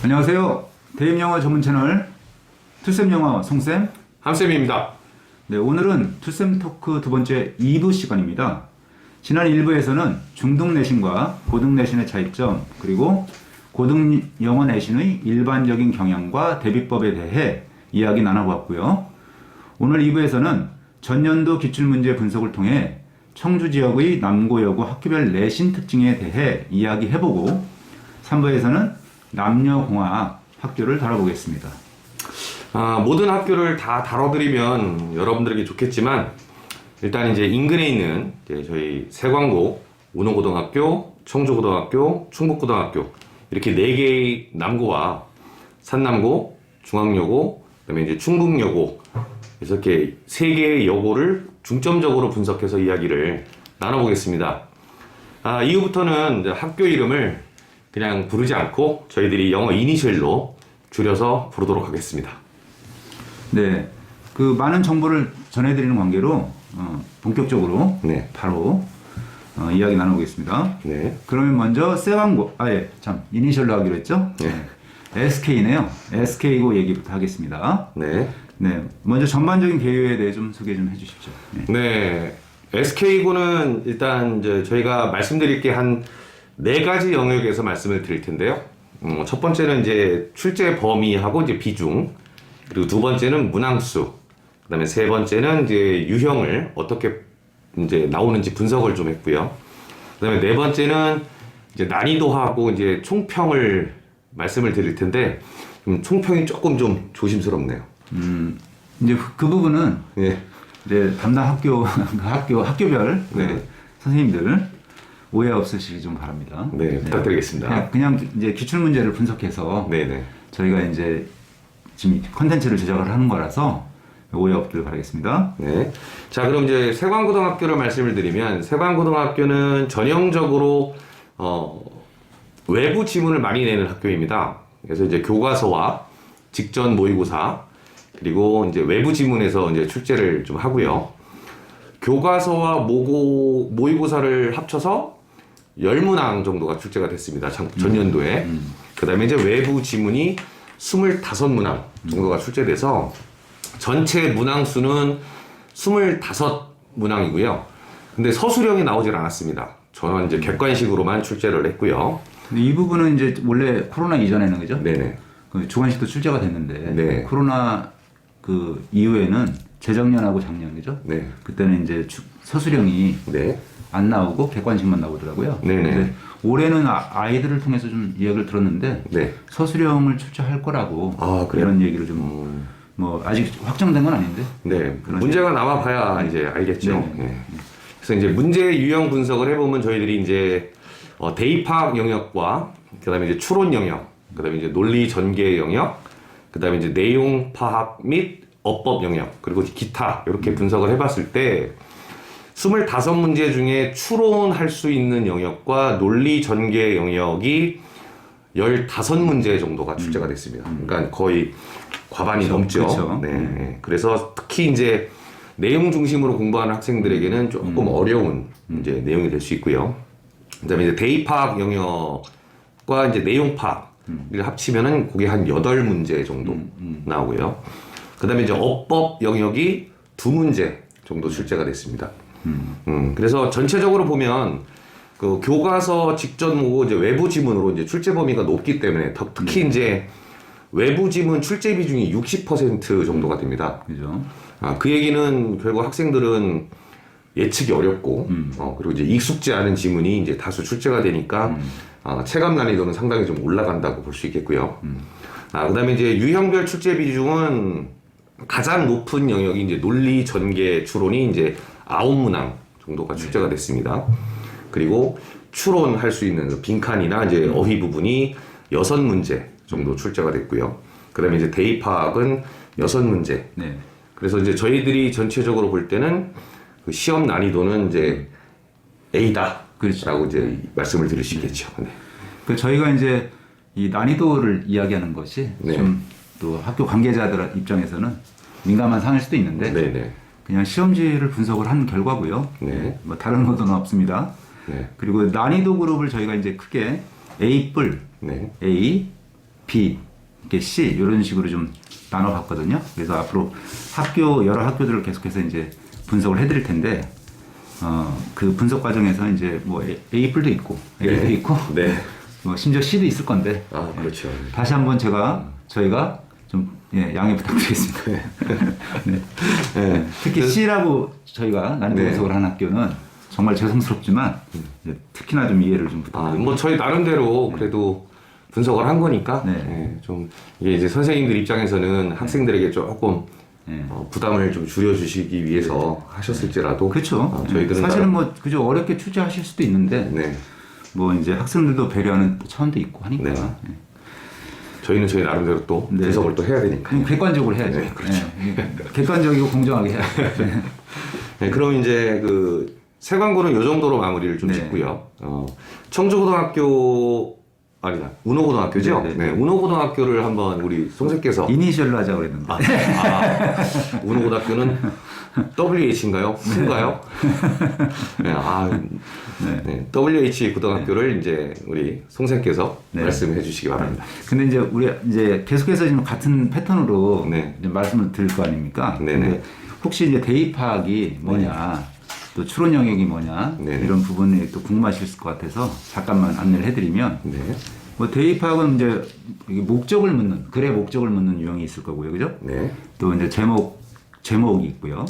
안녕하세요. 대입영어 전문 채널 투쌤영어 송쌤 함쌤입니다. 네, 오늘은 투쌤 토크 두 번째 2부 시간입니다. 지난 1부에서는 중등 내신과 고등 내신의 차이점, 그리고 고등 영어 내신의 일반적인 경향과 대비법에 대해 이야기 나눠보았고요. 오늘 2부에서는 전년도 기출문제 분석을 통해 청주 지역의 남고 여고 학교별 내신 특징에 대해 이야기해보고 3부에서는 남녀공학 학교를 다뤄보겠습니다. 모든 학교를 다 다뤄드리면 여러분들에게 좋겠지만 일단 이제 인근에 있는 이제 저희 세광고, 운호고등학교, 청주고등학교, 충북고등학교 이렇게 4개의 남고와 산남고, 중앙여고, 그다음에 이제 충북여고 그래서 이렇게 3개의 여고를 중점적으로 분석해서 이야기를 나눠보겠습니다. 이후부터는 이제 학교 이름을 그냥 부르지 않고 저희들이 영어 이니셜로 줄여서 부르도록 하겠습니다. 네, 그 많은 정보를 전해드리는 관계로 본격적으로 네. 바로 이야기 나눠보겠습니다. 네. 그러면 먼저 세광고, 이니셜로 하기로 했죠? 네. SK네요. SK고 얘기부터 하겠습니다. 네. 네, 먼저 전반적인 개요에 대해 좀 소개 좀 해주십시오. 네. SK고는 일단 이제 저희가 말씀드릴 게 한 4가지 영역에서 말씀을 드릴 텐데요. 첫 번째는 이제 출제 범위하고 이제 비중, 그리고 두 번째는 문항수, 그다음에 세 번째는 이제 유형을 어떻게 이제 나오는지 분석을 좀 했고요. 그다음에 네 번째는 이제 난이도하고 이제 총평을 말씀을 드릴 텐데 총평이 조금 좀 조심스럽네요. 이제 그 부분은 예. 이제 담당 학교별 네. 선생님들 오해 없으시기 좀 바랍니다. 네, 부탁드리겠습니다. 그냥 이제 기출 문제를 분석해서 네네. 저희가 이제 지금 컨텐츠를 제작을 하는 거라서 오해 없길 바라겠습니다. 네. 자, 그럼 이제 세광고등학교를 말씀을 드리면 세광고등학교는 전형적으로 외부 지문을 많이 내는 학교입니다. 그래서 이제 교과서와 직전 모의고사 그리고 이제 외부 지문에서 이제 출제를 좀 하고요. 교과서와 모의고사를 합쳐서 10문항 정도가 출제가 됐습니다. 전년도에. 그 다음에 이제 외부 지문이 25문항 정도가 출제돼서 전체 문항 수는 25문항이고요. 근데 서술형이 나오질 않았습니다. 저는 이제 객관식으로만 출제를 했고요. 근데 이 부분은 이제 원래 코로나 이전에는 그죠? 네네. 그 주관식도 출제가 됐는데 네. 코로나 그 이후에는 재작년하고 작년 그죠? 네. 그때는 이제 서술형이 네. 안 나오고 객관식만 나오더라고요. 네네. 근데 올해는 아이들을 통해서 좀 이야기를 들었는데 네. 서술형을 출제할 거라고 그래요? 이런 얘기를 좀 뭐 아직 확정된 건 아닌데. 네. 문제가 나와 봐야 이제 알겠죠. 네. 네. 그래서 이제 문제 유형 분석을 해보면 저희들이 이제 대입학 영역과 그다음에 이제 추론 영역, 그다음에 이제 논리 전개 영역, 그다음에 이제 내용 파악 및 어법 영역, 그리고 기타 이렇게 분석을 해봤을 때 25문제 중에 추론할 수 있는 영역과 논리 전개 영역이 15문제 정도가 출제가 됐습니다. 그러니까 거의 과반이 넘죠. 그렇죠. 네. 그래서 특히 이제 내용 중심으로 공부하는 학생들에게는 조금 어려운 이제 내용이 될 수 있고요. 그다음에 이제 대입학 영역과 이제 내용 파악을 합치면은 그게 한 8문제 정도 나오고요. 그다음에 이제 어법 영역이 2문제 정도 출제가 됐습니다. 그래서 전체적으로 보면 그 교과서 직전 모고 이제 외부 지문으로 이제 출제 범위가 높기 때문에 특히 이제 외부 지문 출제 비중이 60% 정도가 됩니다. 그죠? 그 얘기는 결국 학생들은 예측이 어렵고 그리고 이제 익숙지 않은 지문이 이제 다수 출제가 되니까 체감 난이도는 상당히 좀 올라간다고 볼 수 있겠고요. 그다음에 이제 유형별 출제 비중은 가장 높은 영역이 이제 논리 전개 추론이 이제 9문항 정도가 출제가 됐습니다. 그리고 추론할 수 있는 빈칸이나 이제 어휘 부분이 6문제 정도 출제가 됐고요. 그다음에 이제 대입학은 6문제. 네. 그래서 이제 저희들이 전체적으로 볼 때는 그 시험 난이도는 이제 A다. 그렇죠. 라고 이제 말씀을 드릴 수 있겠죠. 네. 그 저희가 이제 이 난이도를 이야기하는 것이 네. 좀 또 학교 관계자들 입장에서는 민감한 상일 수도 있는데 네네. 그냥 시험지를 분석을 한 결과고요. 네. 뭐 다른 것은 없습니다. 네. 그리고 난이도 그룹을 저희가 이제 크게 A 뿔, 네. A, B, 이렇게 C 이런 식으로 좀 나눠봤거든요. 그래서 앞으로 여러 학교들을 계속해서 이제 분석을 해드릴 텐데 그 분석 과정에서 이제 뭐 A뿔도 있고 A도 네. 있고 네. 뭐 심지어 C도 있을 건데 아, 그렇죠. 다시 한번 저희가 좀 양해 부탁드리겠습니다. 네. 네. 특히 C라고 저희가 난이도 네. 분석을 한 학교는 정말 죄송스럽지만 이제 특히나 좀 이해를 좀 아, 부탁드립니다. 뭐 저희 나름대로 그래도 분석을 한 거니까 네. 좀 이게 이제 선생님들 입장에서는 학생들에게 조금 네. 부담을 좀 줄여주시기 위해서 하셨을지라도 그렇죠. 저희들은 사실은 뭐 그저 어렵게 출제하실 수도 있는데 네. 뭐 이제 학생들도 배려하는 또 차원도 있고 하니까 네. 네. 저희는 저희 나름대로 또 네. 분석을 또 해야 되니까. 그럼 객관적으로 해야죠. 네, 그렇죠. 네. 객관적이고 공정하게 해야죠. 네. 네, 그럼 이제 그 세 광고는 이 정도로 마무리를 좀 네. 짓고요. 청주고등학교 아니다 운호고등학교죠. 네, 네, 네, 네. 운호고등학교를 한번 우리 송새께서 이니셜로 하자고 그랬는데. 운호고등학교는 WH인가요? W인가요? 네, 네, WH 고등학교를 이제 우리 송새께서 네. 말씀해 주시기 바랍니다. 근데 이제 우리 이제 계속해서 지금 같은 패턴으로 네. 이제 말씀을 드릴 거 아닙니까? 네네. 근데 혹시 이제 대입 파악이 뭐냐, 또 추론 영역이 뭐냐 네네. 이런 부분이 또 궁금하실 것 같아서 잠깐만 안내를 해드리면, 네, 뭐 대입 파악은 이제 이게 목적을 묻는 글의 목적을 묻는 유형이 있을 거고요, 그죠? 네, 또 이제 제목이 있고요.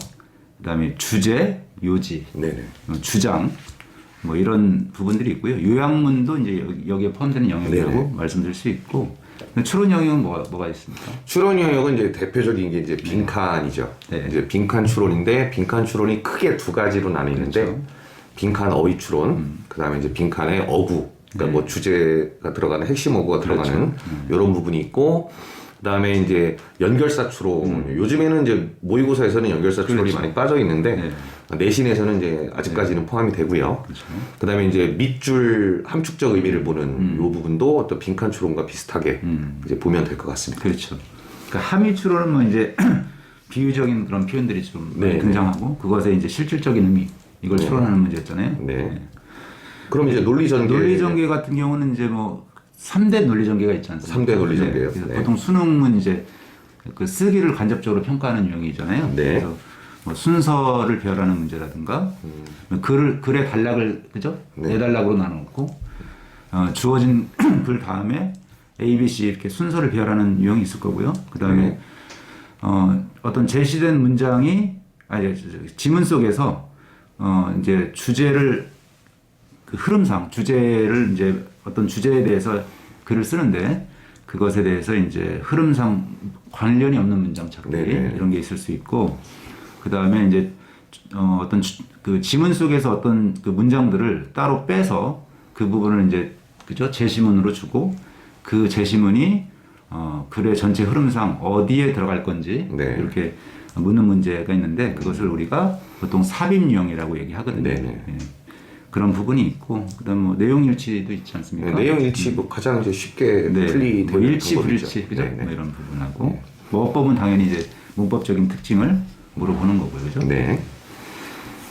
그다음에 주제, 요지, 네, 네. 주장 뭐 이런 부분들이 있고요. 요약문도 이제 여기에 포함되는 영역이라고 네네. 말씀드릴 수 있고, 추론 영역은 뭐가 있습니까? 추론 영역은 이제 대표적인 게 이제 빈칸이죠. 네. 이제 빈칸 추론인데 빈칸 추론이 크게 두 가지로 나뉘는데 그렇죠. 빈칸 어휘 추론, 그다음에 이제 빈칸의 어구, 그러니까 네. 뭐 주제가 들어가는 핵심 어구가 그렇죠. 들어가는 이런 부분이 있고, 그다음에 이제 연결사 추론. 요즘에는 이제 모의고사에서는 연결사 추론이 그렇죠. 많이 빠져 있는데 네. 내신에서는 이제 아직까지는 포함이 되고요. 그렇죠. 그다음에 이제 밑줄 함축적 의미를 보는 이 부분도 어떤 빈칸 추론과 비슷하게 이제 보면 될 것 같습니다. 그렇죠. 그러니까 함의 추론은 뭐 이제 비유적인 그런 표현들이 좀 많이 네, 등장하고 그것의 이제 실질적인 의미 이걸 네. 추론하는 문제였잖아요. 네. 그럼 이제 논리 전개. 논리 전개 같은 경우는 이제 뭐 3대 논리 전개가 있지 않습니까? 3대 논리 전개요. 그래서 네. 보통 수능은 이제 그 쓰기를 간접적으로 평가하는 유형이잖아요. 네. 그래서 뭐 순서를 배열하는 문제라든가 글의 단락을 그죠? 네. 네 단락으로 나눠놓고 주어진 글 다음에 A, B, C 이렇게 순서를 배열하는 유형이 있을 거고요. 그 다음에 네. 어떤 제시된 문장이 지문 속에서 이제 주제를 그 흐름상 주제를 이제 어떤 주제에 대해서 글을 쓰는데 그것에 대해서 이제 흐름상 관련이 없는 문장 찾기 네네. 이런 게 있을 수 있고 그 다음에 이제 어떤 그 지문 속에서 어떤 그 문장들을 따로 빼서 그 부분을 이제 그죠 제시문으로 주고 그 제시문이 글의 전체 흐름상 어디에 들어갈 건지 네. 이렇게 묻는 문제가 있는데 그것을 우리가 보통 삽입 유형이라고 얘기하거든요. 네네. 예. 그런 부분이 있고 그다음 뭐 내용 일치도 있지 않습니까? 네, 내용 일치 뭐 가장 이제 쉽게 네. 풀리되는 뭐 일치 방법이죠. 불일치 그죠? 네네. 뭐 이런 부분하고 뭐 어법은 당연히 이제 문법적인 특징을 물어보는 거고요, 그죠? 네.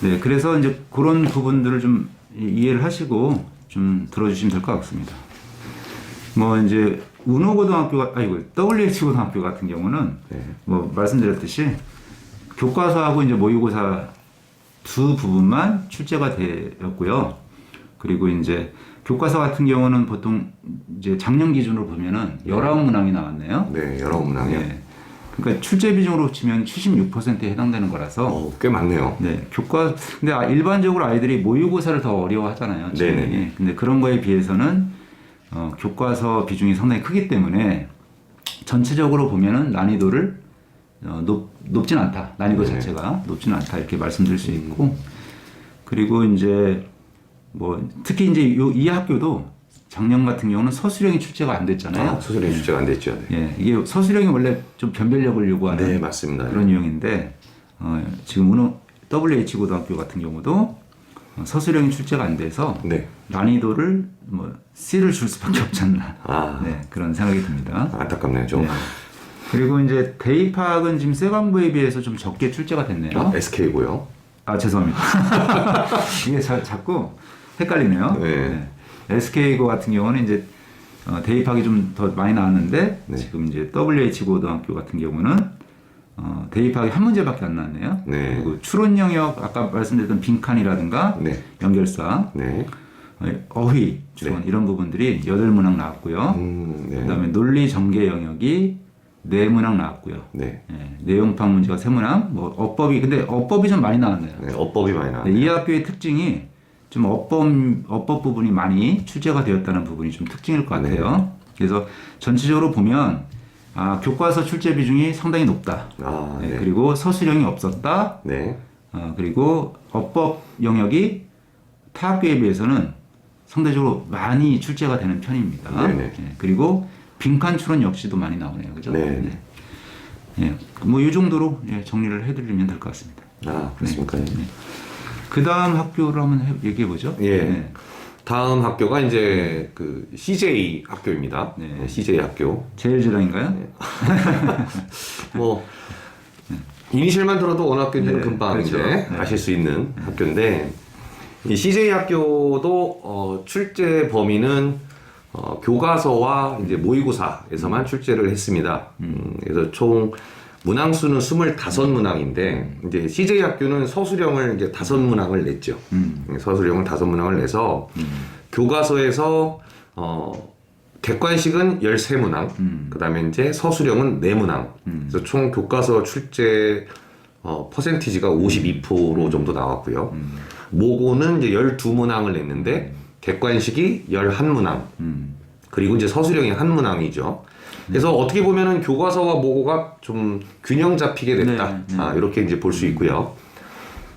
네, 그래서 이제 그런 부분들을 좀 이해를 하시고 좀 들어주시면 될 것 같습니다. 뭐 이제 운호고등학교 WH 고등학교 같은 경우는 네. 뭐 말씀드렸듯이 교과서하고 이제 모의고사 두 부분만 출제가 되었고요. 그리고 이제 교과서 같은 경우는 보통 이제 작년 기준으로 보면은 19문항이 나왔네요. 네, 여러 문항이요. 네. 그러니까 출제 비중으로 치면 76%에 해당되는 거라서 꽤 많네요. 네, 근데 일반적으로 아이들이 모의고사를 더 어려워하잖아요. 네네. 근데 그런 거에 비해서는 교과서 비중이 상당히 크기 때문에 전체적으로 보면은 난이도를 높진 않다. 난이도 네. 자체가 높진 않다 이렇게 말씀드릴 수 있고 그리고 이제 뭐 특히 이제 이 학교도 작년 같은 경우는 서술형이 출제가 안 됐잖아요. 소설이 출제가 안 됐죠. 네. 예, 이게 서술형이 원래 좀 변별력을 요구하는 네, 맞습니다. 그런 유형인데 지금 WH 고등학교 같은 경우도 서술형이 출제가 안 돼서 네. 난이도를 뭐 C를 줄 수밖에 없지 않나 네, 그런 생각이 듭니다. 안타깝네요, 좀. 네. 그리고 이제 대입학은 지금 새 광고에 비해서 좀 적게 출제가 됐네요. SK고요. 죄송합니다. 이게 자꾸 헷갈리네요. 네. SK고 같은 경우는 이제 대입학이 좀 더 많이 나왔는데 네. 지금 이제 WH 고등학교 같은 경우는 대입학이 한 문제밖에 안 나왔네요. 네. 그리고 추론 영역 아까 말씀드렸던 빈칸이라든가 네. 연결사, 네. 어휘, 추론 이런 부분들이 8문항 나왔고요. 네. 그다음에 논리 전개 영역이 4문항 나왔고요. 네. 내용파악 문제가 3문항, 뭐 어법이 근데 어법이 좀 많이 나왔네요. 네. 어법이 많이 나왔네요. 이 학교의 특징이 좀 어법 부분이 많이 출제가 되었다는 부분이 좀 특징일 것 같아요. 그래서 전체적으로 보면 교과서 출제 비중이 상당히 높다. 네. 그리고 서술형이 없었다. 네. 그리고 어법 영역이 타 학교에 비해서는 상대적으로 많이 출제가 되는 편입니다. 네네. 그리고 빈칸 추론 역시도 많이 나오네요. 그죠? 네. 뭐 이 정도로 정리를 해드리면 될 것 같습니다. 그렇습니까? 그 다음 학교를 한번 얘기해 보죠. 예. 다음 학교가 이제 그 CJ 학교입니다. 네. CJ 학교. 제일제당인가요? 뭐 이니셜만 들어도 어느 학교인지는 네, 금방 그렇죠. 이제 아실 수 있는 학교인데 이 CJ 학교도 출제 범위는 교과서와 이제 모의고사에서만 출제를 했습니다. 그래서 총 문항수는 25문항인데 이제 CJ 학교는 서술형을 이제 5문항을 냈죠. 서술형을 5문항을 내서 교과서에서 객관식은 13문항, 그다음에 이제 서술형은 4문항. 그래서 총 교과서 출제 퍼센티지가 52% 정도 나왔고요. 모고는 이제 12문항을 냈는데 객관식이 11문항. 그리고 이제 서술형이 1문항이죠. 그래서 어떻게 보면은 교과서와 모고가 좀 균형 잡히게 됐다. 이렇게 이제 볼 수 있고요.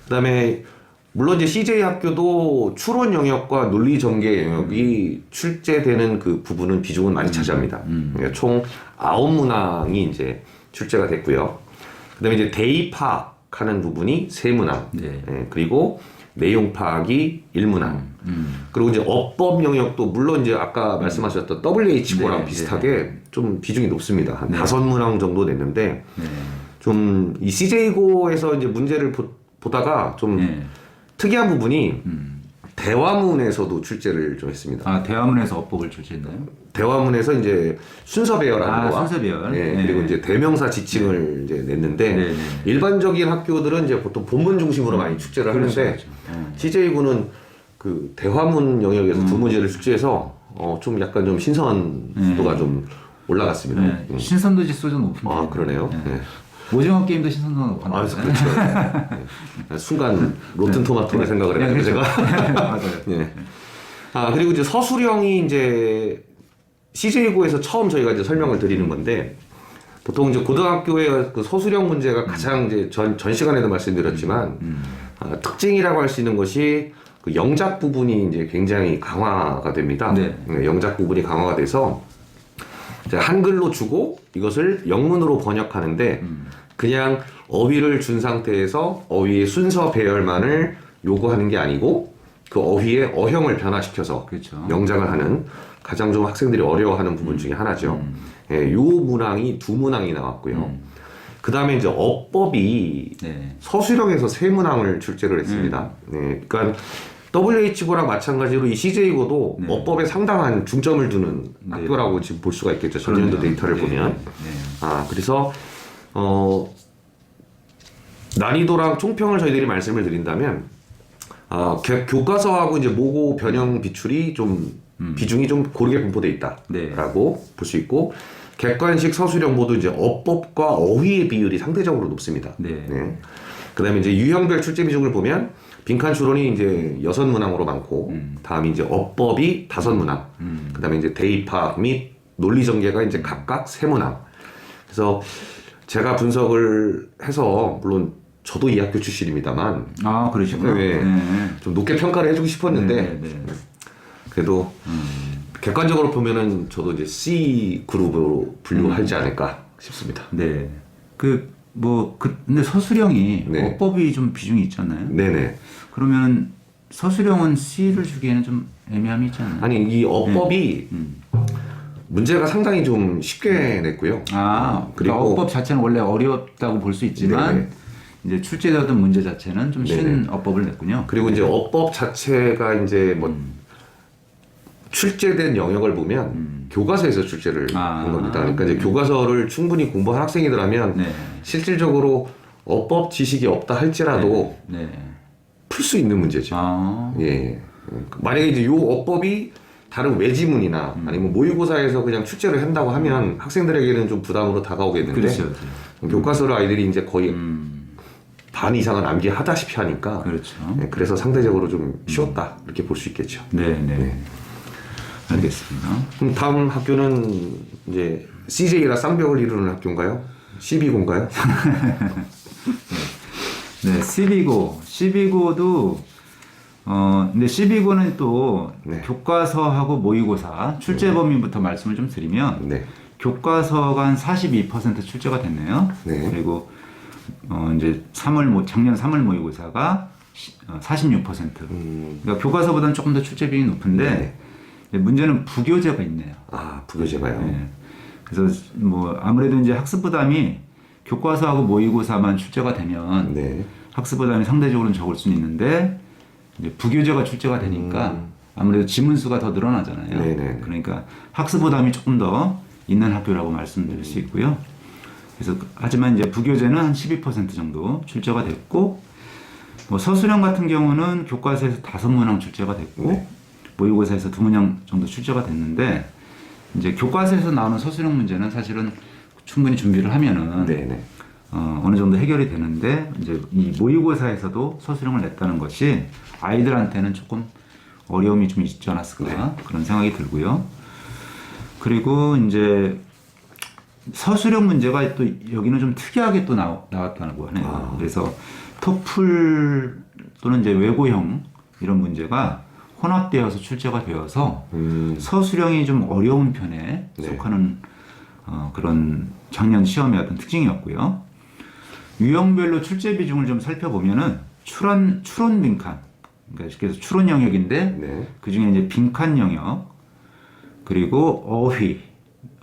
그다음에 물론 이제 CJ 학교도 추론 영역과 논리 전개 영역이 출제되는 그 부분은 비중은 많이 차지합니다. 그러니까 총 9문항이 이제 출제가 됐고요. 그다음에 이제 대입 파악하는 부분이 3문항. 그리고 내용 파악이 1문항. 그리고 이제 어법 영역도 물론 이제 아까 말씀하셨던 WH고랑 비슷하게 좀 비중이 높습니다. 한 5문항 정도 냈는데 좀 이 CJ고에서 이제 문제를 보다가 좀 특이한 부분이 대화문에서도 출제를 좀 했습니다. 대화문에서 어법을 출제했나요? 대화문에서 이제 순서 배열하는 거와 순서 배열. 그리고 이제 대명사 지칭을 이제 냈는데 일반적인 학교들은 이제 보통 본문 중심으로 많이 출제를 하는데 CJ고는 그 대화문 영역에서 두 문제를 출제해서 좀 약간 좀 신선도가 좀 올라갔습니다. 신선도 지수 좀 높은데. 그러네요. 오징어 게임도 신선도가 높았나요? 그렇죠. 순간 로튼 토마토를 생각을 했는데 제가. 맞아요. 그리고 이제 서술형이 이제 CJ고에서 처음 저희가 이제 설명을 드리는 건데 보통 이제 고등학교의 그 서술형 문제가 가장 이제 전 시간에도 말씀드렸지만 특징이라고 할 수 있는 것이 그 영작 부분이 이제 굉장히 강화가 됩니다. 영작 부분이 강화가 돼서 이제 한글로 주고 이것을 영문으로 번역하는데 그냥 어휘를 준 상태에서 어휘의 순서 배열만을 요구하는 게 아니고 그 어휘의 어형을 변화시켜서 영작을 하는 가장 좀 학생들이 어려워하는 부분 중에 하나죠. 요 문항이 2문항이 나왔고요. 그 다음에 이제 어법이 서술형에서 3문항을 출제를 했습니다. 그러니까 WH고랑 마찬가지로 이 CJ고도 어법에 상당한 중점을 두는 학교라고 지금 볼 수가 있겠죠. 전년도 데이터를 보면. 그래서 난이도랑 총평을 저희들이 말씀을 드린다면 교과서하고 이제 모고 변형 비출이 좀 비중이 좀 고르게 분포돼 있다라고 볼 수 있고 객관식 서술형 모두 이제 어법과 어휘의 비율이 상대적으로 높습니다. 그다음에 이제 유형별 출제 비중을 보면 빈칸 추론이 이제 6문항으로 많고 다음이 이제 어법이 5문항, 그다음에 이제 대입학 및 논리 전개가 이제 각각 3문항. 그래서 제가 분석을 해서 물론 저도 이 학교 출신입니다만 그러시구나. 좀 높게 평가를 해주고 싶었는데 그래도 객관적으로 보면은 저도 이제 C 그룹으로 분류하지 않을까 싶습니다. 근데 서술형이 어법이 좀 비중이 있잖아요. 그러면 서술형은 C를 주기에는 좀 애매함이 있지 않나요? 아니 이 어법이 문제가 상당히 좀 쉽게 냈고요. 그리고 어법 자체는 원래 어렵다고 볼 수 있지만 이제 출제되었던 문제 자체는 좀 쉬운 어법을 냈군요. 그리고 이제 어법 자체가 이제 뭐 출제된 영역을 보면 교과서에서 출제를 한 겁니다. 그러니까 이제 교과서를 충분히 공부한 학생이더라면 네. 실질적으로 어법 지식이 없다 할지라도 네. 풀 수 있는 문제죠. 아. 예. 만약에 이제 요 어법이 다른 외지문이나 아니면 모의고사에서 그냥 출제를 한다고 하면 학생들에게는 좀 부담으로 다가오겠는데 그렇죠. 교과서를 아이들이 이제 거의 반 이상은 암기하다시피 하니까 그렇죠. 예, 그래서 상대적으로 좀 쉬웠다 이렇게 볼 수 있겠죠. 네, 네. 알겠습니다. 그럼 다음 학교는 이제 CJ가 쌍벽을 이루는 학교인가요? CB고인가요? 네, CB고도 근데 CB고는 또 네. 교과서하고 모의고사 출제 범위부터 말씀을 좀 드리면 네. 교과서가 한 42% 출제가 됐네요. 네. 그리고 이제 작년 3월 모의고사가 46%. 그러니까 교과서보다는 조금 더 출제 비율이 높은데 문제는 부교재가 있네요. 아, 부교재가요. 네. 그래서 뭐 아무래도 이제 학습 부담이 교과서하고 모의고사만 출제가 되면 네. 학습 부담이 상대적으로는 적을 수는 있는데 이제 부교재가 출제가 되니까 아무래도 지문수가 더 늘어나잖아요. 네네. 그러니까 학습 부담이 조금 더 있는 학교라고 말씀드릴 수 있고요. 그래서 하지만 이제 부교재는 한 12% 정도 출제가 됐고 뭐 서술형 같은 경우는 교과서에서 5문항 출제가 됐고 네. 모의고사에서 2문항 정도 출제가 됐는데 이제 교과서에서 나오는 서술형 문제는 사실은 충분히 준비를 하면은 네네. 어느 정도 해결이 되는데 이제 이 모의고사에서도 서술형을 냈다는 것이 아이들한테는 조금 어려움이 좀 있지 않았을까 그런 생각이 들고요. 그리고 이제 서술형 문제가 또 여기는 좀 특이하게 또 나왔다고 하네요. 그래서 토플 또는 이제 외고형 이런 문제가 혼합되어서 출제가 되어서 서술형이 좀 어려운 편에 속하는 그런 작년 시험의 어떤 특징이었고요. 유형별로 출제 비중을 좀 살펴보면은 추론 빈칸, 그러니까 그래서 추론 영역인데 네. 그 중에 이제 빈칸 영역 그리고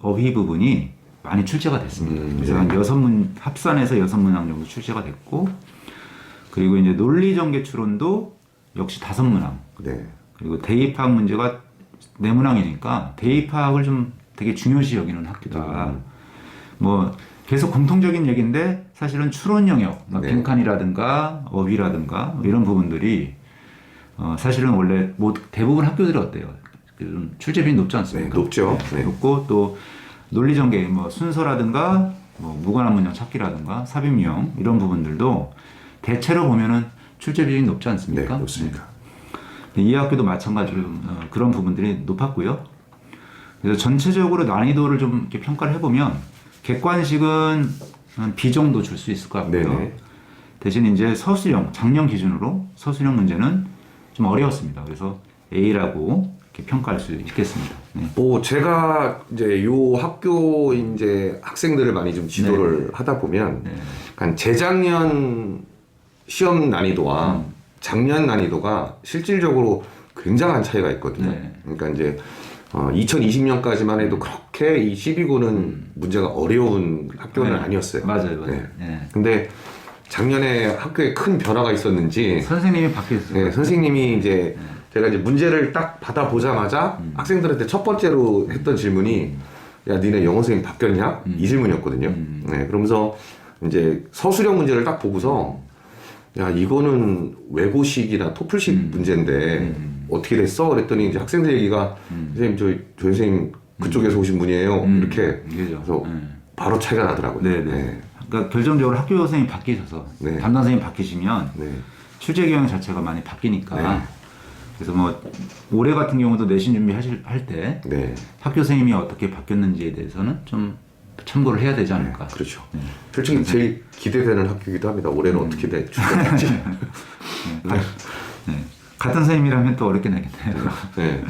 어휘 부분이 많이 출제가 됐습니다. 그래서 한 합산해서 6문항 정도 출제가 됐고 그리고 이제 논리전개 추론도 역시 5문항. 네. 그리고 대입학 문제가 4문항이니까 대입학을 좀 되게 중요시 여기는 학교다. 뭐 계속 공통적인 얘기인데 사실은 추론 영역, 빈칸이라든가 어휘라든가 뭐 이런 부분들이 사실은 원래 대부분 학교들이 어때요? 좀 출제비율이 높지 않습니까? 네, 높죠. 네. 높고 또 논리전개, 뭐 순서라든가 뭐 무관한 문장 찾기라든가 삽입 유형 이런 부분들도 대체로 보면은 출제비율이 높지 않습니까? 네, 높습니다. 이 학교도 마찬가지로 그런 부분들이 높았고요. 그래서 전체적으로 난이도를 좀 이렇게 평가를 해보면 객관식은 한 B 정도 줄 수 있을 것 같고요. 네네. 대신 이제 서술형, 작년 기준으로 서술형 문제는 좀 어려웠습니다. 그래서 A라고 이렇게 평가할 수 있겠습니다. 네. 뭐 제가 이제 요 학교 이제 학생들을 많이 좀 지도를 하다 보면 약간 재작년 시험 난이도와 작년 난이도가 실질적으로 굉장한 차이가 있거든요. 네. 그러니까 이제 2020년까지만 해도 그렇게 이 12구는 문제가 어려운 학교는 아니었어요. 맞아요. 네. 네. 근데 작년에 학교에 큰 변화가 있었는지 선생님이 바뀌었어요. 네, 선생님이 이제 제가 이제 문제를 딱 받아보자마자 학생들한테 첫 번째로 했던 질문이 야, 니네 영어 선생님 바뀌었냐? 이 질문이었거든요. 네, 그러면서 이제 서술형 문제를 딱 보고서 야, 이거는 외고식이나 토플식 문제인데 어떻게 됐어? 그랬더니 이제 학생들 얘기가 선생님 저 선생님 그쪽에서 오신 분이에요. 이렇게 그래서 바로 차이가 나더라고요. 네. 네. 그러니까 결정적으로 학교 선생님이 바뀌셔서 네. 담당 선생님이 바뀌시면 네. 출제 경향 자체가 많이 바뀌니까 네. 그래서 뭐 올해 같은 경우도 내신 준비할 때 네. 학교 선생님이 어떻게 바뀌었는지에 대해서는 좀 참고를 해야 되지 않을까. 그렇죠. 솔직히 제일 기대되는 학교이기도 합니다. 올해는 어떻게 출제될지. 네. 같은 선생님이라면 또 어렵게 나겠네요. 네.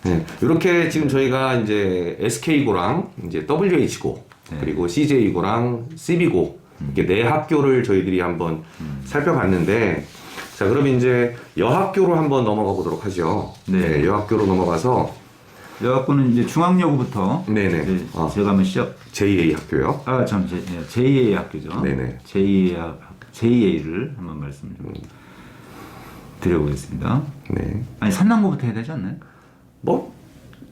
네. 이렇게 지금 저희가 이제 SK고랑 이제 WH고 그리고 CJ고랑 CB고 이렇게 네 학교를 저희들이 한번 살펴봤는데 자, 그럼 이제 여학교로 한번 넘어가 보도록 하죠. 네. 여학교로 넘어가서 여학교는 이제 중학여고부터 네네. 이제 제가 한번 JA 학교요. JA 학교죠. 네네. JA를 한번 말씀 좀 드려보겠습니다. 네. 아니 3남고부터 해야 되지 않나요? 뭐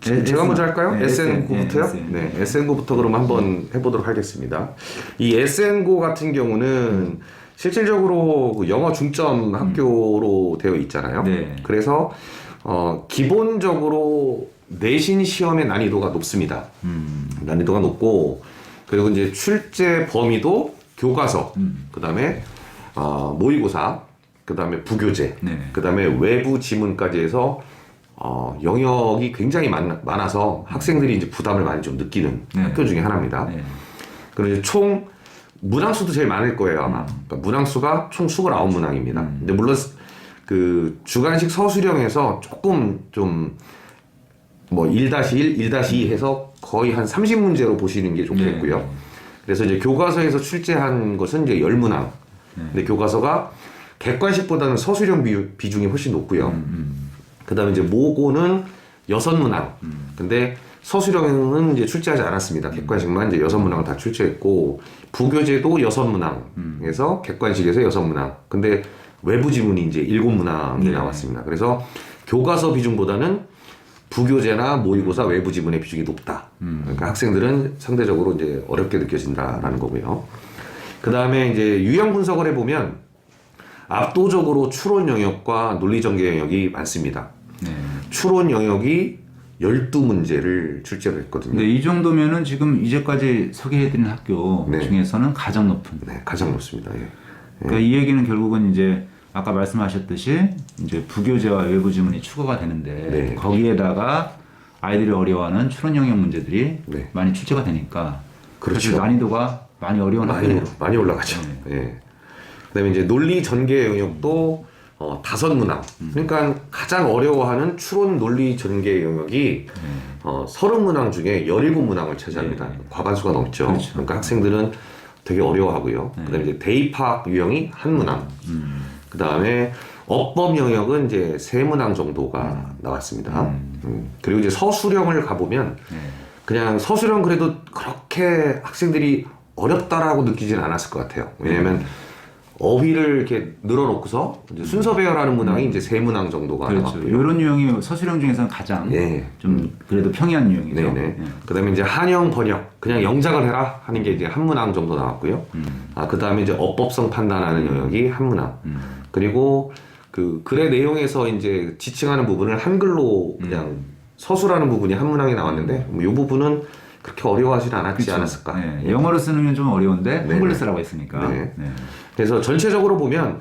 제가 먼저 할까요? 네, SN9부터요? SN. 네, SN9부터 그럼 한번 해보도록 하겠습니다. 이 SN9 같은 경우는 실질적으로 그 영어 중점 학교로 되어 있잖아요. 네. 그래서 기본적으로 내신 시험의 난이도가 높습니다. 난이도가 높고, 그리고 이제 출제 범위도 교과서, 그 다음에 모의고사, 그 다음에 부교재, 네. 그 다음에 외부 지문까지 해서 영역이 굉장히 많아서 학생들이 이제 부담을 많이 좀 느끼는 네. 학교 중에 하나입니다. 네. 그리고 이제 총 문항수도 제일 많을 거예요, 아마. 그러니까 문항수가 총 29문항입니다. 근데 물론 그 주관식 서술형에서 조금 좀 뭐 1-1, 1-2 해서 거의 한 30문제로 보시는 게 좋겠고요. 네. 그래서 이제 교과서에서 출제한 것은 이제 10문항. 근데 교과서가 객관식보다는 서술형 비중이 훨씬 높고요. 그 다음에 이제 모고는 6문항. 근데 서술형은 이제 출제하지 않았습니다. 객관식만 이제 6문항을 다 출제했고, 부교재도 6문항에서 객관식에서 6문항. 근데 외부 지문이 이제 7문항이 네. 나왔습니다. 그래서 교과서 비중보다는 부교재나 모의고사 외부 지문의 비중이 높다. 그러니까 학생들은 상대적으로 이제 어렵게 느껴진다라는 거고요. 그 다음에 이제 유형 분석을 해보면 압도적으로 추론 영역과 논리 전개 영역이 많습니다. 네. 추론 영역이 12문제를 출제를 했거든요. 근데 이 정도면은 지금 이제까지 소개해드린 학교 네. 중에서는 가장 높은. 네, 가장 높습니다. 예. 그러니까 이 얘기는 결국은 이제 아까 말씀하셨듯이 이제 부교재와 외부 지문이 추가가 되는데 네. 거기에다가 아이들이 어려워하는 추론 영역 문제들이 네. 많이 출제가 되니까 그렇죠. 사실 난이도가 많이 어려운 학교예요. 많이 올라가죠. 예. 그다음에 이제 논리 전개 영역도 5문항. 그러니까 가장 어려워하는 추론 논리 전개 영역이 30문항 중에 17문항을 차지합니다. 네. 과반수가 넘죠. 그렇죠. 그러니까 학생들은 되게 어려워하고요. 그다음에 이제 대입학 유형이 1문항. 그다음에 어법 영역은 이제 3문항 정도가 나왔습니다. 그리고 이제 서술형을 가보면 그냥 서술형 그래도 그렇게 학생들이 어렵다라고 느끼진 않았을 것 같아요. 왜냐면 어휘를 이렇게 늘어놓고서 이제 순서 배열하는 문항이 이제 3문항 정도가 그렇죠. 나왔고요. 이런 유형이 서술형 중에서는 가장 예. 좀 그래도 평이한 유형이죠. 네네. 예. 그다음에 이제 한영 번역 그냥 영작을 해라 하는 게 이제 1문항 정도 나왔고요. 그다음에 이제 어법성 판단하는 영역이 1문항. 그리고 그 글의 내용에서 이제 지칭하는 부분을 한글로 그냥 서술하는 부분이 1문항이 나왔는데 뭐 이 부분은 그렇게 어려워하진 않았지 않았을까. 네. 영어로 쓰는 좀 어려운데 네. 한글로 쓰라고 했으니까. 네. 네. 그래서 전체적으로 보면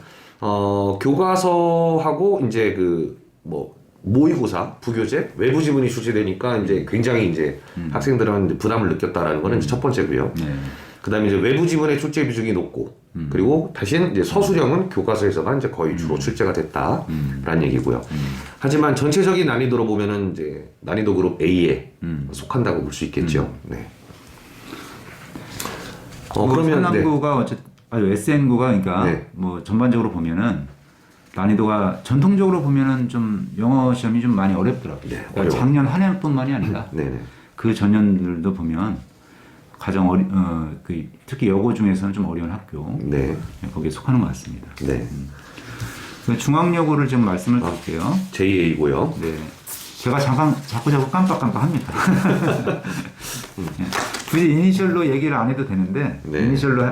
교과서하고 이제 그 뭐 모의고사, 부교재, 외부 지문이 출제되니까 이제 굉장히 이제 학생들은 이제 부담을 느꼈다라는 거는 이제 첫 번째고요. 네. 그다음에 이제 외부 지문의 출제 비중이 높고 그리고 다신 이제 서술형은 교과서에서만 이제 거의 주로 출제가 됐다라는 얘기고요. 하지만 전체적인 난이도로 보면은 이제 난이도 그룹 A에 속한다고 볼 수 있겠죠. 네. 그러면 산남구가 SN구가 그러니까 네. 뭐 전반적으로 보면은 난이도가 전통적으로 보면은 좀 영어 시험이 좀 많이 어렵더라고요. 네, 그러니까 작년 한 해뿐만이 아니라 네네. 그 전년들도 보면 가장 특히 여고 중에서는 좀 어려운 학교 네. 거기에 속하는 것 같습니다. 네. 중앙여고를 좀 말씀을 드릴게요. JA고요. 네. 제가 자꾸 깜빡깜빡합니다. 네. 굳이 이니셜로 얘기를 안 해도 되는데 네. 이니셜로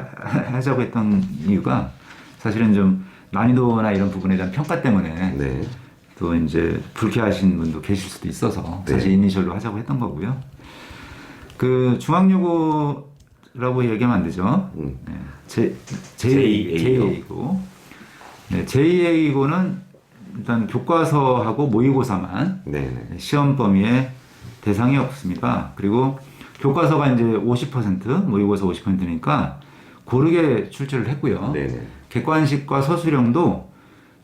하자고 했던 이유가 사실은 좀 난이도나 이런 부분에 대한 평가 때문에 네. 또 이제 불쾌하신 분도 계실 수도 있어서 네. 사실 이니셜로 하자고 했던 거고요. 그 중앙여고라고 얘기하면 안 되죠. 네. JA고. 네, JA고는 일단 교과서하고 모의고사만 네. 시험 범위에 대상이 없습니다. 그리고 교과서가 이제 50%, 모의고사 50%니까 고르게 출제를 했고요. 네네. 객관식과 서술형도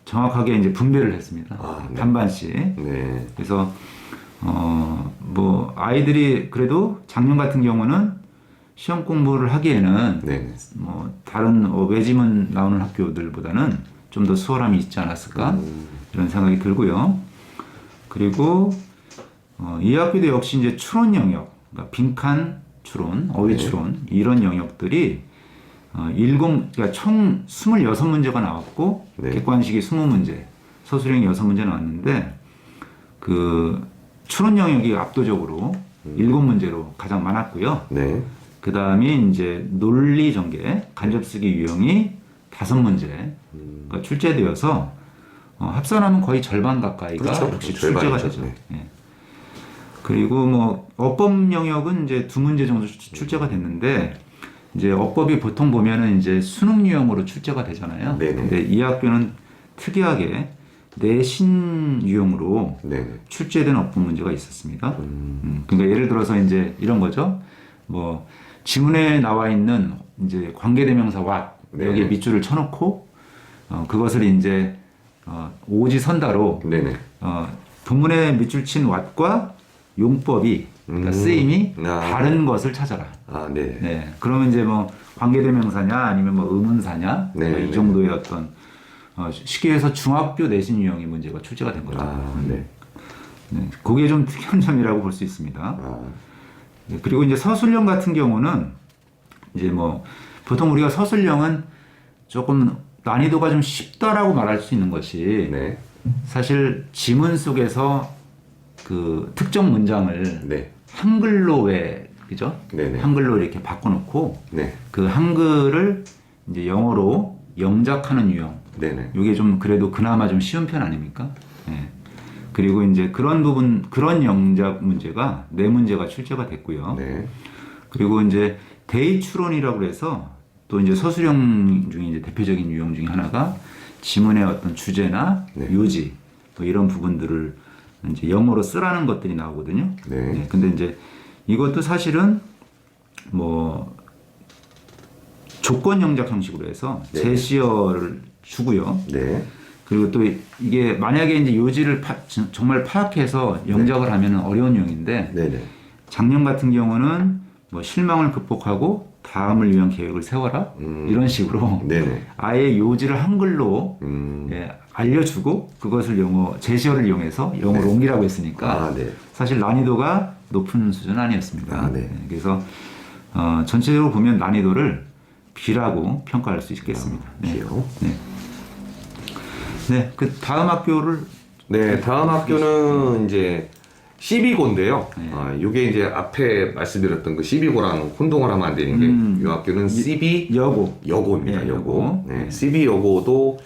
정확하게 이제 분배를 했습니다. 네. 반반씩. 네. 그래서 뭐 아이들이 그래도 작년 같은 경우는 시험 공부를 하기에는 네. 뭐 다른 외지문 나오는 학교들보다는 좀 더 수월함이 있지 않았을까 이런 생각이 들고요. 그리고 이 학교도 역시 이제 추론 영역, 그러니까 빈칸 추론, 어휘 추론 이런 영역들이 그러니까 총 26문제가 나왔고 객관식이 20문제, 서술형이 6문제 나왔는데 그 추론 영역이 압도적으로 7문제로 가장 많았고요. 네. 그 다음에 이제 논리 전개, 간접 쓰기 유형이 5문제가 출제되어서 합산하면 거의 절반 가까이가 그렇죠. 역시 절반이죠. 출제가 되죠. 네. 예. 그리고 뭐 어법 영역은 이제 2문제 정도 출제가 됐는데 이제 어법이 보통 보면은 이제 수능 유형으로 출제가 되잖아요. 네네. 근데 이 학교는 특이하게 내신 유형으로 네. 출제된 어법 문제가 있었습니다. 그러니까 예를 들어서 이제 이런 거죠. 뭐 지문에 나와 있는 이제 관계대명사 what 네. 여기에 밑줄을 쳐놓고 그것을 이제 오지선다로 네네. 본문에 밑줄 친 what과 용법이 그러니까 쓰임이 아. 다른 것을 찾아라. 아, 네. 네. 그러면 이제 뭐 관계대명사냐 아니면 뭐 의문사냐 네, 뭐 이 네. 정도의 어떤 쉽게 해서 중학교 내신 유형의 문제가 출제가 된 거죠. 아, 네. 네. 그게 좀 특이한 점이라고 볼 수 있습니다. 아, 네, 그리고 이제 서술형 같은 경우는 이제 뭐 보통 우리가 서술형은 조금 난이도가 좀 쉽다라고 말할 수 있는 것이 네. 사실 지문 속에서 그 특정 문장을 네. 한글로 그죠? 네네. 한글로 이렇게 바꿔놓고 네. 그 한글을 이제 영어로 영작하는 유형. 네네. 이게 좀 그래도 그나마 좀 쉬운 편 아닙니까? 예. 그리고 이제 그런 부분, 그런 영작 문제가 4문제가 출제가 됐고요. 네. 그리고 이제 대의 추론이라고 해서 또 이제 서술형 중에 이제 대표적인 유형 중에 하나가 지문의 어떤 주제나 네. 요지 뭐 이런 부분들을 이제 영어로 쓰라는 것들이 나오거든요. 네. 근데 이제 이것도 사실은 뭐 조건 영작 형식으로 해서 네. 제시어를 주고요. 네. 그리고 또 이게 만약에 이제 요지를 정말 파악해서 영작을 하면 어려운 유형인데 네네. 작년 같은 경우는 뭐 실망을 극복하고 다음을 위한 계획을 세워라 이런 식으로 네네. 아예 요지를 한글로 음. 예, 알려주고 그것을 영어 제시어를 이용해서 영어로 네. 옮기라고 했으니까 아, 네. 사실 난이도가 높은 수준은 아니었습니다. 아, 네. 그래서 전체적으로 보면 난이도를 B라고 평가할 수 있겠습니다. B요. 네. 네, 그 다음 학교를 네, 다음 학교는 이제 12고인데요. 네. 이게 이제 앞에 말씀드렸던 그 12고랑 혼동을 하면 안 되는 게 이 학교는 CB 네, 여고입니다. 여고. 여고. 네, 네. CB 여고도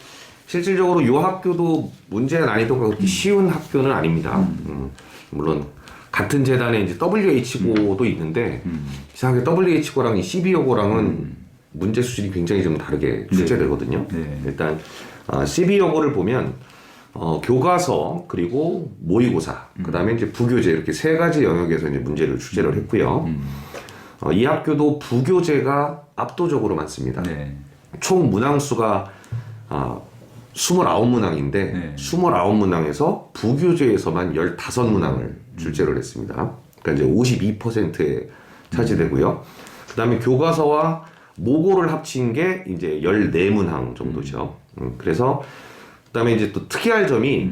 실질적으로 이 학교도 문제 난이도가 그렇게 쉬운 학교는 아닙니다. 물론 같은 재단에 이제 WH고도 있는데 이상하게 WH고랑 이 CB 여고랑은 문제 수준이 굉장히 좀 다르게 출제되거든요. 네. 일단 CB 여고를 보면 교과서 그리고 모의고사 그다음에 이제 부교재 이렇게 3가지 영역에서 이제 문제를 출제를 했고요. 이 학교도 부교재가 압도적으로 많습니다. 네. 총 문항수가 29문항인데 네. 29문항에서 부교재에서만 15문항을 출제를 했습니다. 그러니까 이제 52%에 차지되고요. 그다음에 교과서와 모고를 합친 게 이제 14문항 정도죠. 그래서 그다음에 이제 또 특이할 점이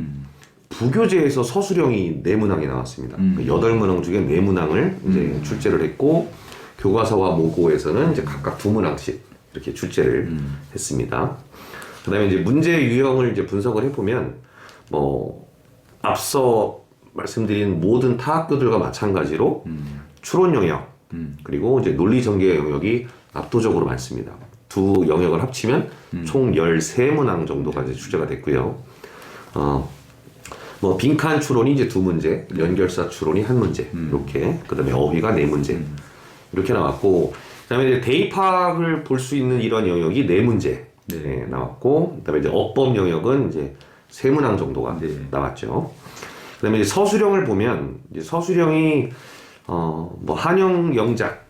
부교재에서 서술형이 4문항이 나왔습니다. 8문항 중에 4문항을 이제 출제를 했고 교과서와 모고에서는 이제 각각 2문항씩 이렇게 출제를 했습니다. 그다음에 이제 문제 유형을 이제 분석을 해보면 뭐 앞서 말씀드린 모든 타 학교들과 마찬가지로 추론 영역 그리고 이제 논리 전개 영역이 압도적으로 많습니다. 두 영역을 합치면 총 13문항 정도가 이제 출제가 됐고요. 뭐 빈칸 추론이 이제 2문제, 연결사 추론이 1문제 이렇게 그다음에 어휘가 4문제 이렇게 나왔고 그다음에 이제 대입학을 볼 수 있는 이런 영역이 4문제 네, 나왔고 그다음에 이제 어법 영역은 이제 3문항 정도가 나왔죠. 그다음에 이제 서술형을 보면 이제 서술형이 뭐 한영 영작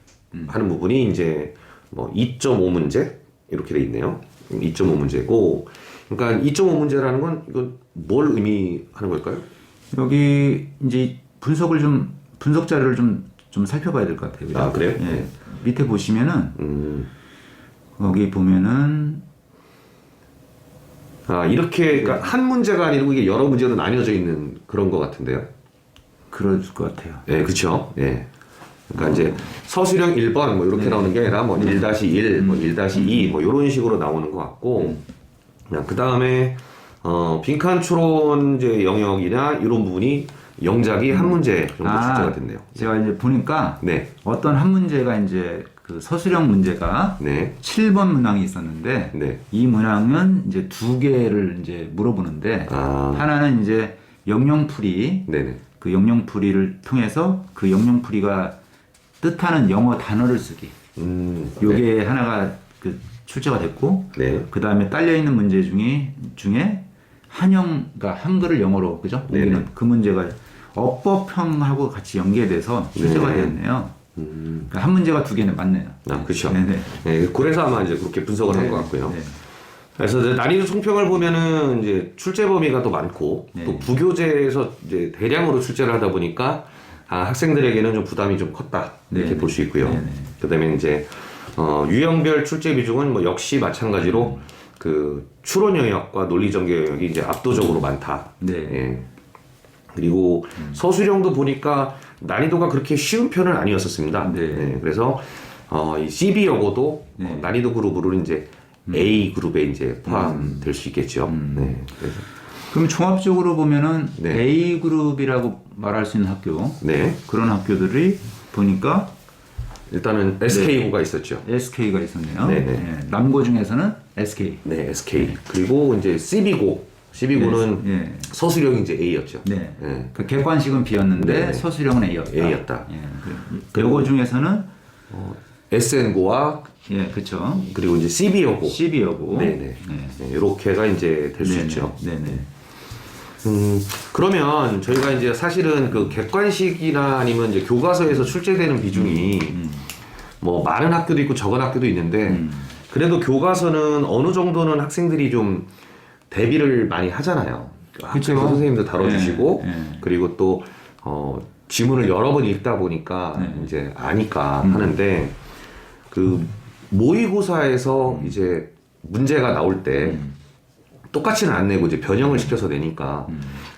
하는 부분이 이제 뭐 2.5문제 이렇게 돼 있네요. 2.5문제고 그러니까 2.5문제라는 건 이건 뭘 의미하는 걸까요? 여기 이제 분석 자료를 좀 살펴봐야 될 것 같아요. 아, 그래요? 예. 밑에 보시면은 거기 보면은 이렇게 그러니까 한 문제가 아니고 이게 여러 문제로 나뉘어져 있는 그런 것 같은데요. 그럴 것 같아요. 예, 그렇죠. 예. 그러니까 이제 서술형 1번 뭐 이렇게 나오는 게 아니라 뭐 1-1, 뭐 1-2 뭐 이런 식으로 나오는 것 같고 그 다음에 빈칸 추론 이제 영역이나 이런 부분이 영작이 한 문제 정도 출제가 됐네요. 제가 이제 보니까 네. 어떤 한 문제가 이제 그 서술형 문제가 네. 7번 문항이 있었는데 네. 이 문항은 이제 두 개를 이제 물어보는데 하나는 이제 영영풀이 네네. 그 영영풀이를 통해서 그 영영풀이가 뜻하는 영어 단어를 쓰기. 요게 하나가 그 출제가 됐고 네. 그 다음에 딸려 있는 문제 중에 그러니까 한글을 영어로 그죠? 네네. 옮기는 그 문제가 어법형하고 같이 연계돼서 출제가 네. 되었네요. 그러니까 한 문제가 두 개는 맞네요. 그렇죠. 네네. 네, 그래서 아마 이제 그렇게 분석을 한 것 같고요. 네. 그래서 이제 난이도 총평을 보면은 이제 출제 범위가 또 많고 네. 또 부교재에서 이제 대량으로 출제를 하다 보니까 학생들에게는 좀 부담이 좀 컸다 이렇게 네. 볼 수 있고요. 네. 그다음에 이제 유형별 출제 비중은 뭐 역시 마찬가지로 그 추론 영역과 논리 전개 영역이 이제 압도적으로 많다. 네. 예. 그리고 서술형도 보니까 난이도가 그렇게 쉬운 편은 아니었었습니다. 네. 예, 그래서 이 CB여고도 네. 난이도 그룹으로 이제 A 그룹에 이제 포함될 수 있겠죠. 네. 그래서 그럼 종합적으로 보면은 네. A 그룹이라고 말할 수 있는 학교 네. 그런 학교들이 보니까 일단은 SK고가 있었죠. SK가 있었네요. 네네. 예, 남고 중에서는 SK. 네, SK. 그리고 이제 CB고는 예. 서술형이 이제 A였죠. 네. 네. 그 객관식은 B였는데 네네. 서술형은 A였다. A였다. 예. 요거 중에서는 SN고와 예, 그렇죠. 그리고 이제 CB여고. CB여고. 네네. 네. 이렇게가 이제 될 수 네네. 있죠. 네네. 그러면 저희가 이제 사실은 그 객관식이나 아니면 이제 교과서에서 출제되는 비중이 뭐 많은 학교도 있고 적은 학교도 있는데 그래도 교과서는 어느 정도는 학생들이 좀 대비를 많이 하잖아요. 그쵸. 선생님도 다뤄주시고 네, 네. 그리고 또 지문을 여러 번 읽다 보니까 네. 이제 아니까 하는데 그 모의고사에서 이제 문제가 나올 때 똑같이는 안 내고 이제 변형을 시켜서 내니까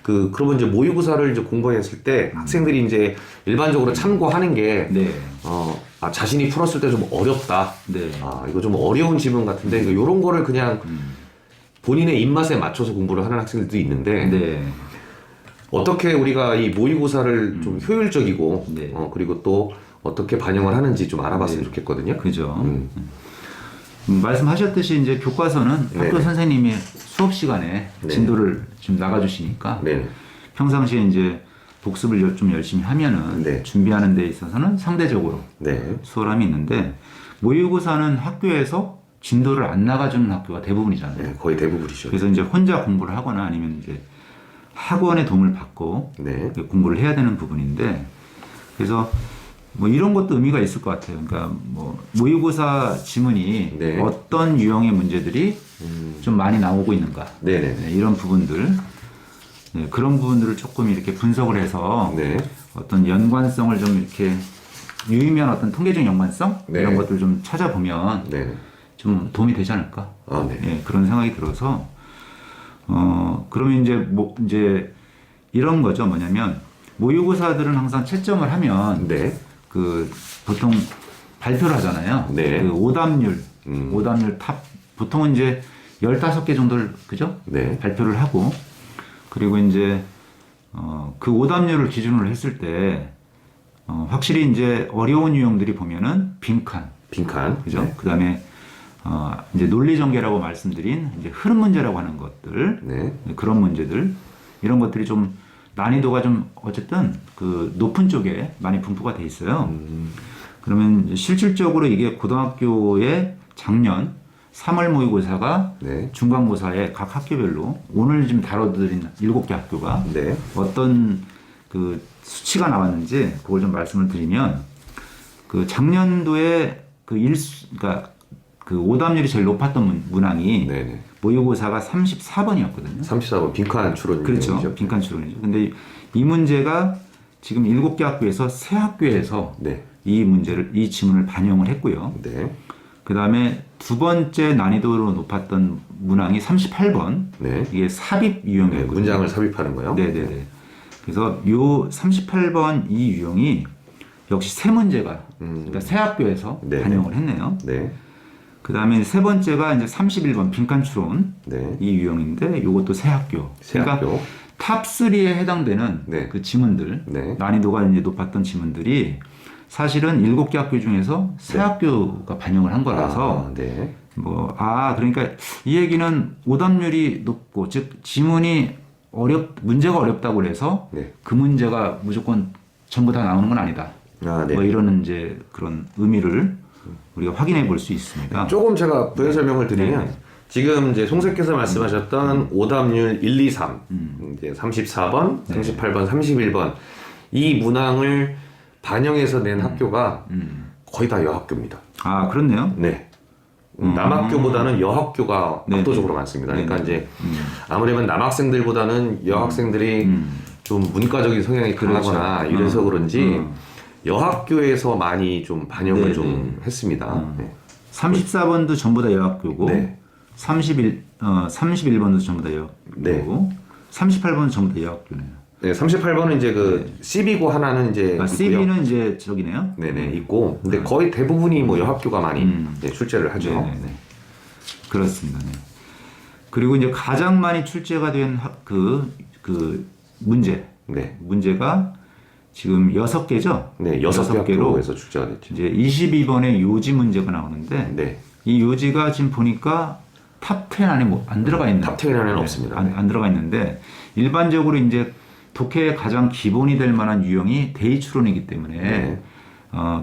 그러면 이제 모의고사를 이제 공부했을 때 학생들이 이제 일반적으로 참고하는 게 네. 자신이 풀었을 때 좀 어렵다. 네. 이거 좀 어려운 지문 같은데 이런 거를 그냥 본인의 입맛에 맞춰서 공부를 하는 학생들도 있는데 네. 어떻게 우리가 이 모의고사를 좀 효율적이고 네. 그리고 또 어떻게 반영을 하는지 좀 알아봤으면 좋겠거든요. 그죠. 말씀하셨듯이 이제 교과서는 네네. 학교 선생님이 수업 시간에 네. 진도를 좀 나가주시니까 네. 평상시에 이제 복습을 좀 열심히 하면은 네. 준비하는 데 있어서는 상대적으로 네. 수월함이 있는데 모의고사는 학교에서 진도를 안 나가주는 학교가 대부분이잖아요. 네, 거의 대부분이죠. 그래서 이제 혼자 공부를 하거나 아니면 이제 학원의 도움을 받고 네. 공부를 해야 되는 부분인데 그래서 뭐 이런 것도 의미가 있을 것 같아요. 그러니까 뭐 모의고사 지문이 네. 어떤 유형의 문제들이 좀 많이 나오고 있는가 네네. 네, 이런 부분들 그런 부분들을 조금 이렇게 분석을 해서 네. 어떤 연관성을 좀 이렇게 유의미한 어떤 통계적 연관성 네. 이런 것들 좀 찾아보면 네. 좀 도움이 되지 않을까 네. 예, 그런 생각이 들어서 그러면 이제 이런 거죠. 뭐냐면 모의고사들은 항상 채점을 하면 네. 그 보통 발표를 하잖아요. 네. 그 오답률 탑 보통은 이제 15개 정도를 그죠? 네. 발표를 하고 그리고 이제 그 오답률을 기준으로 했을 때 확실히 이제 어려운 유형들이 보면은 빈칸 그죠? 네. 그다음에 이제 논리 전개라고 말씀드린 이제 흐름 문제라고 하는 것들 네. 그런 문제들 이런 것들이 좀 난이도가 좀 어쨌든 그 높은 쪽에 많이 분포가 돼 있어요. 그러면 실질적으로 이게 고등학교의 작년 3월 모의고사가 네. 중간고사에 각 학교별로 오늘 지금 다뤄드린 7개 학교가 네. 어떤 그 수치가 나왔는지 그걸 좀 말씀을 드리면 그 작년도에 그러니까 그 오답률이 제일 높았던 문항이 네네. 모의고사가 34번이었거든요. 34번 빈칸 추론. 그렇죠. 빈칸 추론이죠. 근데 이 문제가 지금 7개 학교에서 3학교에서 네. 이 지문을 반영을 했고요. 네. 그 다음에 두 번째 난이도로 높았던 문항이 38번. 네. 이게 삽입 네. 유형이었거든요. 문장을 삽입하는 거요? 네네네. 그래서 요 38번 이 유형이 역시 세 문제가 그러니까 세 학교에서 네네. 반영을 했네요. 네. 그 다음에 세 번째가 이제 31번 빈칸 추론 네. 이 유형인데 요것도 세 학교. 세 학교. 탑3에 해당되는 네. 그 지문들, 네. 난이도가 이제 높았던 지문들이 사실은 7개 학교 중에서 3학교가 반영을 한 거라서 네. 그러니까 이 얘기는 오답률이 높고 즉 지문이 문제가 어렵다고 해서 네. 그 문제가 무조건 전부 다 나오는 건 아니다. 네. 이런 이제 그런 의미를 우리가 확인해 볼 수 있습니다. 조금 제가 부연 설명을 드리면 지금 이제 송새께서 말씀하셨던 오답률 1, 2, 3, 이제 34번, 38번, 31번 이 문항을 반영해서 낸 학교가 거의 다 여학교입니다. 아, 그렇네요. 네. 남학교보다는 여학교가 네. 압도적으로 많습니다. 그러니까 네. 이제 아무래도 남학생들보다는 여학생들이 좀 문과적인 성향이 강하거나 그렇죠. 이래서 그런지 여학교에서 많이 좀 반영을 네, 좀 했습니다. 네. 34번도 전부 다 여학교고 네. 31번도 전부 다 여학교고 네. 38번도 전부 다 여학교네요. 네, 38번은 이제 그 CB고 하나는 이제 있고요. CB는 이제 저기네요. 네네 있고 근데 거의 대부분이 뭐 여학교가 많이 네, 출제를 하죠. 네네. 그렇습니다. 네. 그리고 이제 가장 많이 출제가 된 그 문제가 지금 6개죠. 네, 6개 학교에서 출제가 됐죠. 이제 22번의 요지 문제가 나오는데 네. 이 요지가 지금 보니까 탑 10 안에 안 들어가 있는. 탑 10 안에는 없습니다. 안 들어가 있는데 일반적으로 이제 독해의 가장 기본이 될 만한 유형이 대의 추론이기 때문에 네.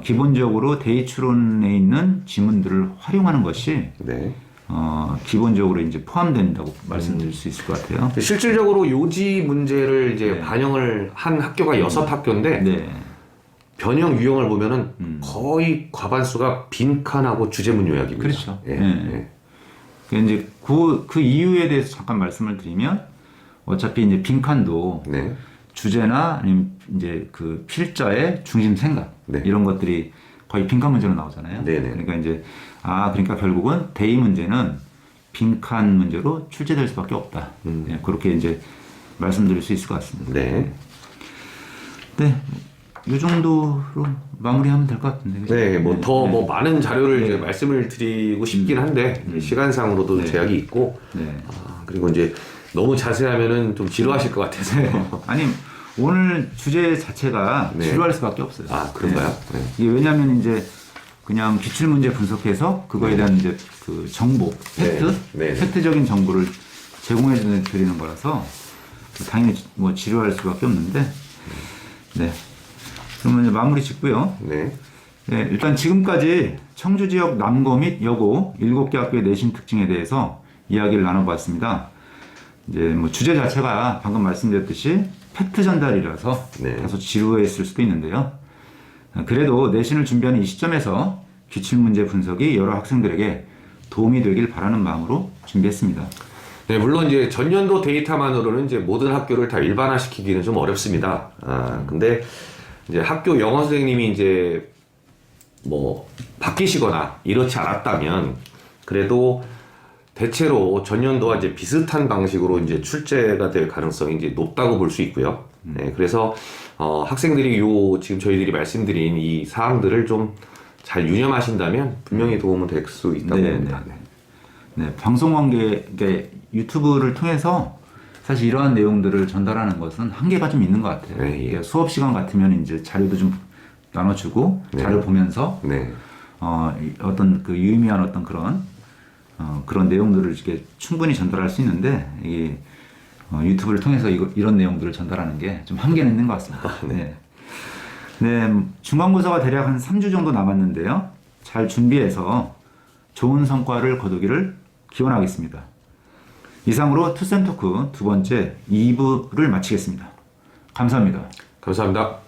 기본적으로 대의 추론에 있는 지문들을 활용하는 것이 네. 기본적으로 이제 포함된다고 말씀드릴 수 있을 것 같아요. 실질적으로 요지 문제를 이제 반영을 한 학교가 6학교인데 네. 변형 유형을 보면은 거의 과반수가 빈칸하고 주제문 요약입니다. 그렇죠. 예. 네. 예. 이제 그 이유에 대해서 잠깐 말씀을 드리면 어차피 이제 빈칸도 네. 주제나 아니면 이제 그 필자의 중심 생각 네. 이런 것들이 거의 빈칸 문제로 나오잖아요. 네네. 그러니까 이제 그러니까 결국은 대의 문제는 빈칸 문제로 출제될 수밖에 없다. 네, 그렇게 이제 말씀드릴 수 있을 것 같습니다. 네. 네, 이 정도로 마무리하면 될 것 같은데. 그죠? 네, 뭐 더 뭐 많은 자료를 네. 이제 말씀을 드리고 싶긴 한데 시간상으로도 네. 제약이 있고 네. 그리고 이제 너무 자세하면은 좀 지루하실 것 같아서 아니 오늘 주제 자체가 네. 지루할 수밖에 없어요. 아 그런가요? 네. 이게 왜냐하면 이제 그냥 기출 문제 분석해서 그거에 대한 이제 그 정보, 팩트, 네. 네. 팩트적인 정보를 제공해 드리는 거라서 당연히 뭐 지루할 수밖에 없는데, 네. 그러면 이제 마무리 짓고요. 네. 네, 일단 지금까지 청주 지역 남고 및 여고 7개 학교의 내신 특징에 대해서 이야기를 나눠봤습니다. 이제 뭐 주제 자체가 방금 말씀드렸듯이 팩트 전달이라서 네. 다소 지루했을 수도 있는데요. 그래도 내신을 준비하는 이 시점에서 기출문제 분석이 여러 학생들에게 도움이 되길 바라는 마음으로 준비했습니다. 네, 물론 이제 전년도 데이터만으로는 이제 모든 학교를 다 일반화시키기는 좀 어렵습니다. 근데 이제 학교 영어 선생님이 이제 뭐 바뀌시거나 이렇지 않았다면 그래도 대체로 전년도와 이제 비슷한 방식으로 이제 출제가 될 가능성이 이제 높다고 볼 수 있고요. 네, 그래서 학생들이 지금 저희들이 말씀드린 이 사항들을 좀 잘 유념하신다면 분명히 도움은 될 수 있다고 봅니다. 네. 네, 방송 관계, 그러니까 유튜브를 통해서 사실 이러한 내용들을 전달하는 것은 한계가 좀 있는 것 같아요. 네, 예. 그러니까 수업 시간 같으면 이제 자료도 좀 나눠주고 네. 자료 보면서 네. 어떤 그 유의미한 어떤 그런 내용들을 이렇게 충분히 전달할 수 있는데 이 유튜브를 통해서 이런 내용들을 전달하는 게 좀 한계는 있는 것 같습니다. 네. 네, 중간고사가 대략 한 3주 정도 남았는데요. 잘 준비해서 좋은 성과를 거두기를 기원하겠습니다. 이상으로 투셈토크 두 번째 2부를 마치겠습니다. 감사합니다. 감사합니다.